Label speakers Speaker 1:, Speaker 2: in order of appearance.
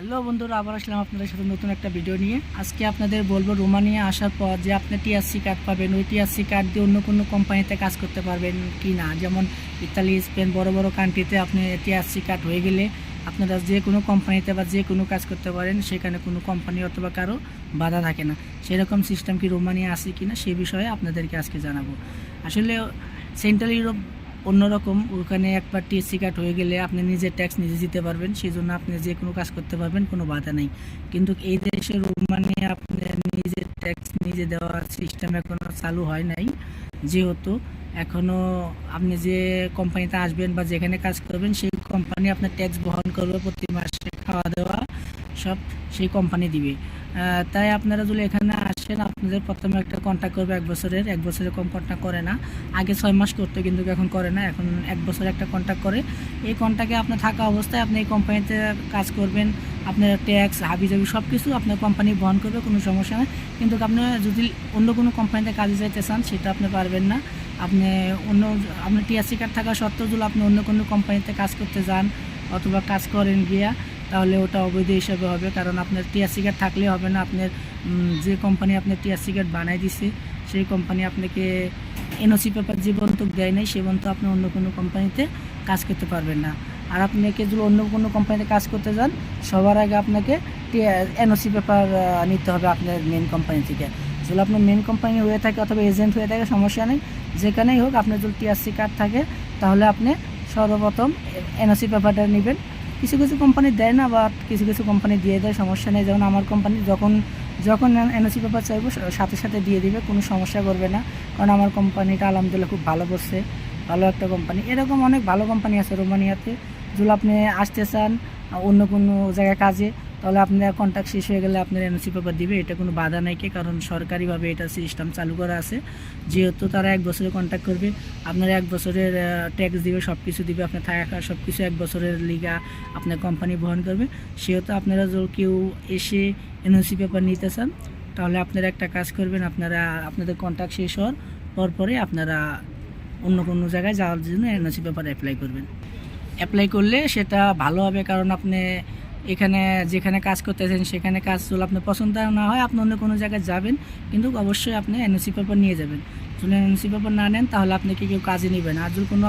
Speaker 1: Hello বন্ধুরা, আবার আসলাম আপনাদের সাথে নতুন একটা ভিডিও নিয়ে। আজকে আপনাদের বলবো রোমানিয়া আসার পর যে আপনি টিআরসি কার্ড পাবেন, ওই টিআরসি কার্ড দিয়ে অন্য কোনো কোম্পানিতে কাজ করতে পারবেন কি না। যেমন ইতালি, স্পেন, বড় বড় কান্ট্রিতে আপনি টিআরসি কার্ড হয়ে গেলে আপনারা যে কোনো কোম্পানিতে বা যে কোনো কাজ করতে পারেন, সেখানে কোনো কোম্পানি অথবা কারো বাধা থাকে না। সেরকম সিস্টেম কি রোমানিয়া আছে কি না সেই বিষয়ে আপনাদেরকে আজকে জানাবো। আসলে সেন্ট্রাল ইউরোপ অন্যরকম, ওখানে একবার টিএসসি কার্ড হয়ে গেলে আপনি নিজের ট্যাক্স নিজে দিতে পারবেন, সেই জন্য আপনি যে কোনো কাজ করতে পারবেন, কোনো বাধা নেই। কিন্তু এই দেশে রোমানিয়া আপনি নিজের ট্যাক্স নিজে দেওয়ার সিস্টেম এখনও চালু হয় নাই। যেহেতু এখনও আপনি যে কোম্পানিতে আসবেন বা যেখানে কাজ করবেন সেই কোম্পানি আপনার ট্যাক্স বহন করবে, প্রতি মাসে খাওয়া দাওয়া সব সেই কোম্পানি দিবে। তাই আপনারা যদি এখানে আসেন, আপনাদের প্রথমে একটা কন্ট্যাক্ট করবে এক বছরের কম কন্ট্যাক্ট করে না। আগে 6 মাস করতে, কিন্তু এখন করে না, এখন 1 বছর একটা কন্ট্যাক্ট করে। এই কন্ট্যাক্টে আপনার থাকা অবস্থায় আপনি এই কোম্পানিতে কাজ করবেন, আপনার ট্যাক্স হাবিজাবি সব কিছু আপনার কোম্পানি বহন করবে, কোনো সমস্যা নেই। কিন্তু আপনি যদি অন্য কোনো কোম্পানিতে কাজে যাইতে চান সেটা আপনি পারবেন না। আপনি আপনার টিআরসি কার্ড থাকা সত্ত্বেও যদি আপনি অন্য কোনো কোম্পানিতে কাজ করতে যান অথবা কাজ করেন গিয়া, তাহলে ওটা অবৈধ হিসাবে হবে। কারণ আপনার টিআরসি কার্ড থাকলে হবে না। আপনার যে কোম্পানি আপনার টিআরসি কার্ড বানাই দিছে সেই কোম্পানি আপনাকে এনওসি পেপার যে বন্ধক দেয় নাই, সে বন্ধ আপনি অন্য কোনো কোম্পানিতে কাজ করতে পারবেন না। আর আপনাকে যদি অন্য কোনো কোম্পানিতে কাজ করতে যান, সবার আগে আপনাকে এনওসি পেপার নিতে হবে আপনার মেন কোম্পানি থেকে। যদি আপনার মেন কোম্পানি হয়ে থাকে অথবা এজেন্ট হয়ে থাকে, সমস্যা নেই। যেখানেই হোক আপনার যদি টিআরসি কার্ড থাকে, তাহলে আপনি সর্বপ্রথম এনওসি পেপারটা নেবেন। কিছু কিছু কোম্পানি দেয় না, বা কিছু কিছু কোম্পানি দিয়ে দেয়, সমস্যা নেই। যেমন আমার কোম্পানি যখন যখন এনওসি পেপার চাইবো সাথে সাথে দিয়ে দিবে, কোনো সমস্যা করবে না। কারণ আমার কোম্পানিটা আলহামদুলিল্লাহ খুব ভালো করছে, ভালো একটা কোম্পানি। এরকম অনেক ভালো কোম্পানি আছে রোমানিয়াতে। যদি আপনি আসতে চান অন্য কোনো জায়গায় কাজে, তাহলে আপনার কন্ট্যাক্ট শেষ হয়ে গেলে আপনার এনওসি পেপার দিবে, এটা কোনো বাধা নাই। কারণ সরকারিভাবে এটা সিস্টেম চালু করা আছে। যেহেতু তারা 1 বছরের কন্ট্যাক্ট করবে, আপনার 1 বছরের ট্যাক্স দিবে, সব কিছু দিবে, আপনার থাকা সব কিছু 1 বছরের লিগা আপনার কোম্পানি বহন করবে। সেহেতু আপনারা যদি কেউ এসে এনওসি পেপার নিতে চান, তাহলে আপনারা একটা কাজ করবেন, আপনাদের কন্ট্যাক্ট শেষ হওয়ার পরে আপনারা অন্য কোনো জায়গায় যাওয়ার জন্য এনওসি পেপার অ্যাপ্লাই করবেন। অ্যাপ্লাই করলে সেটা ভালো হবে। কারণ আপনি এখানে যেখানে কাজ করতেছেন সেখানে কাজ যদি আপনার পছন্দ না হয়, আপনি অন্য কোনো জায়গায় যাবেন, কিন্তু অবশ্যই আপনি এনওসি পেপার নিয়ে যাবেন। যদি এনওসি পেপার না নেন, তাহলে আপনাকে কেউ কাজে নেবেন। আর যদি কোনো